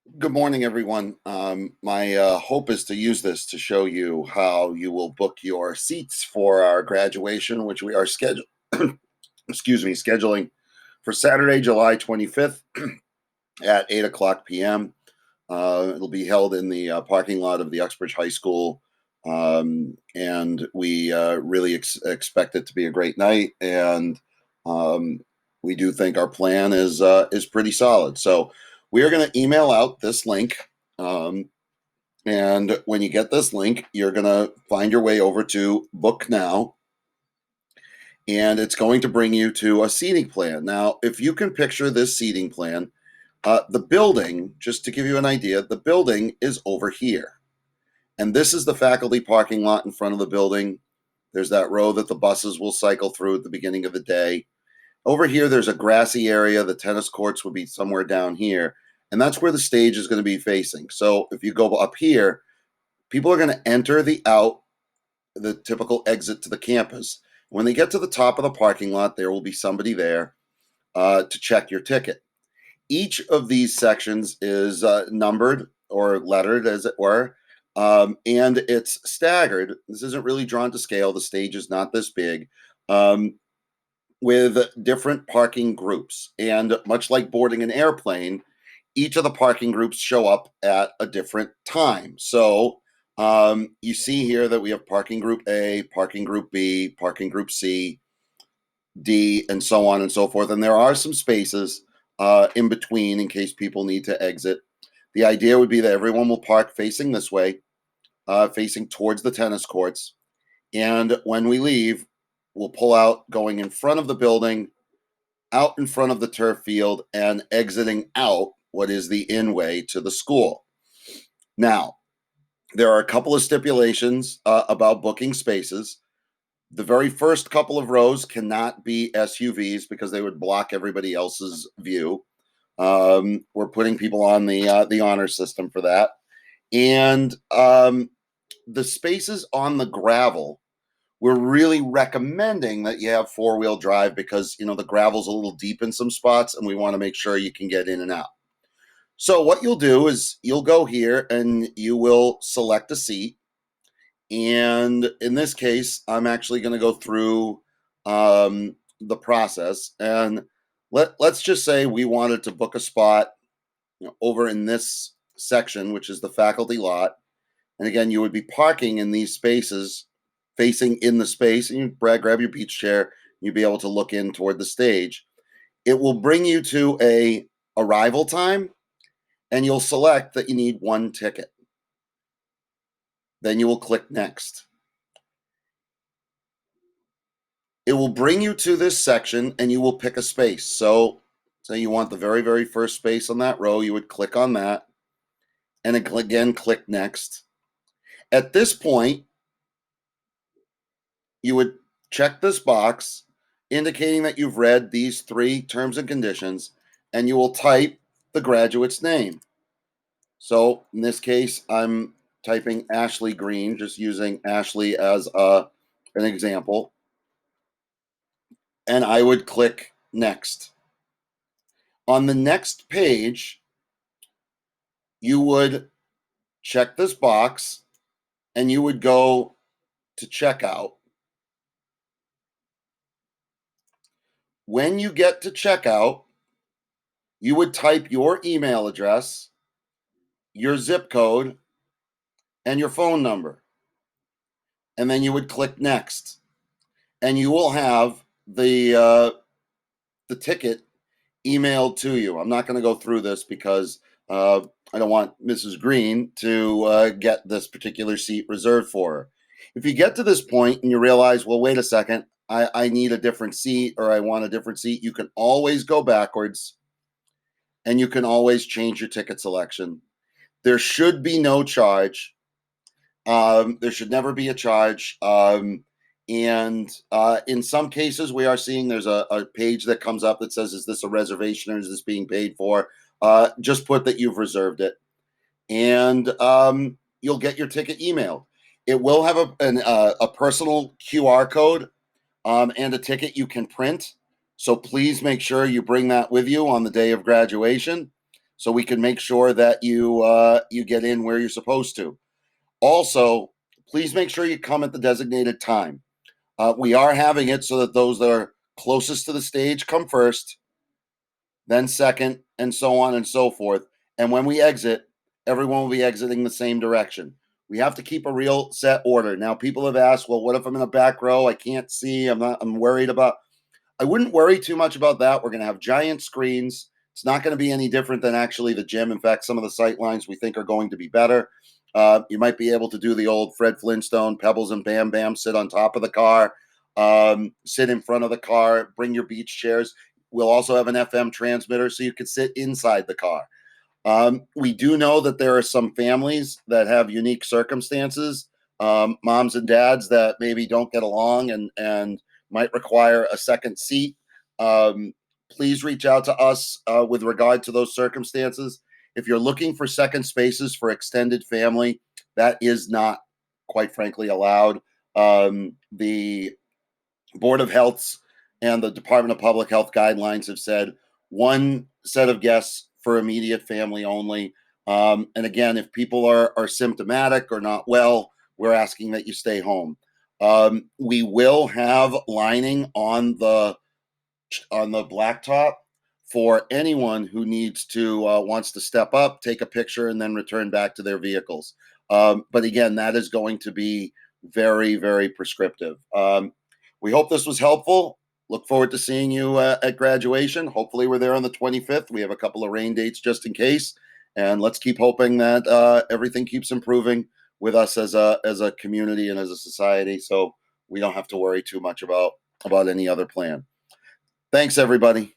Good morning, everyone. My hope is to use this to show you how you will book your seats for our graduation, which we are scheduling for Saturday, July 25th at 8 o'clock p.m. It'll be held in the parking lot of the Uxbridge High School, and we really expect it to be a great night. And um, we do think our plan is pretty solid. So we are going to email out this link, and when you get this link, you're going to find your way over to Book Now, and it's going to bring you to a seating plan. Now, if you can picture this seating plan, the building, just to give you an idea, the building is over here. And this is the faculty parking lot in front of the building. There's that row that the buses will cycle through at the beginning of the day. Over here, there's a grassy area. The tennis courts would be somewhere down here. And that's where the stage is going to be facing. So if you go up here, people are going to enter the typical exit to the campus. When they get to the top of the parking lot, there will be somebody there to check your ticket. Each of these sections is numbered or lettered, as it were, and it's staggered. This isn't really drawn to scale. The stage is not this big, with different parking groups. And much like boarding an airplane, each of the parking groups show up at a different time. So you see here that we have parking group A, parking group B, parking group C, D, and so on and so forth. And there are some spaces in between in case people need to exit. The idea would be that everyone will park facing this way, facing towards the tennis courts. And when we leave, we'll pull out going in front of the building, out in front of the turf field, and exiting out what is the in-way to the school. Now, there are a couple of stipulations about booking spaces. The very first couple of rows cannot be SUVs because they would block everybody else's view. We're putting people on the honor system for that. And the spaces on the gravel, we're really recommending that you have four-wheel drive because, the gravel's a little deep in some spots and we want to make sure you can get in and out. So what you'll do is you'll go here and you will select a seat. And in this case, I'm actually going to go through the process. And let's just say we wanted to book a spot over in this section, which is the faculty lot. And again, you would be parking in these spaces, facing in the space, and you grab your beach chair. You'd be able to look in toward the stage. It will bring you to a arrival time, and you'll select that you need one ticket. Then you will click next. It will bring you to this section and you will pick a space. So say you want the very, very first space on that row, you would click on that and again click next. At this point, you would check this box indicating that you've read these three terms and conditions, and you will type the graduate's name. So in this case, I'm typing Ashley Green, just using Ashley as an example. And I would click next. On the next page, you would check this box and you would go to checkout. When you get to checkout, you would type your email address, your zip code, and your phone number. And then you would click next. And you will have the ticket emailed to you. I'm not going to go through this because I don't want Mrs. Green to get this particular seat reserved for her. If you get to this point and you realize, well, wait a second, I need a different seat or I want a different seat, you can always go backwards and you can always change your ticket selection. There should be no charge. There should never be a charge. And in some cases, we are seeing there's a page that comes up that says, is this a reservation or is this being paid for? Just put that you've reserved it. And you'll get your ticket emailed. It will have a personal QR code and a ticket you can print. So please make sure you bring that with you on the day of graduation. so we can make sure that you get in where you're supposed to. Also, please make sure you come at the designated time. We are having it so that those that are closest to the stage come first, then second, and so on and so forth. And when we exit, everyone will be exiting the same direction. We have to keep a real set order. Now, people have asked, well, what if I'm in the back row? I can't see. I'm worried about. I wouldn't worry too much about that. We're going to have giant screens. It's not going to be any different than actually the gym. In fact, some of the sight lines we think are going to be better. You might be able to do the old Fred Flintstone, Pebbles and Bam Bam, sit on top of the car, sit in front of the car, bring your beach chairs. We'll also have an FM transmitter so you can sit inside the car. We do know that there are some families that have unique circumstances, moms and dads that maybe don't get along and might require a second seat. Please reach out to us with regard to those circumstances. If you're looking for second spaces for extended family, that is not, quite frankly, allowed. The Board of Health's and the Department of Public Health guidelines have said one set of guests for immediate family only. And again, if people are symptomatic or not well, we're asking that you stay home. We will have lining on the blacktop for anyone who needs to wants to step up, take a picture, and then return back to their vehicles. But again, that is going to be very, very prescriptive. We hope this was helpful. Look forward to seeing you at graduation. Hopefully we're there on the 25th. We have a couple of rain dates just in case. And let's keep hoping that everything keeps improving with us as a community and as a society, so we don't have to worry too much about any other plan. Thanks, everybody.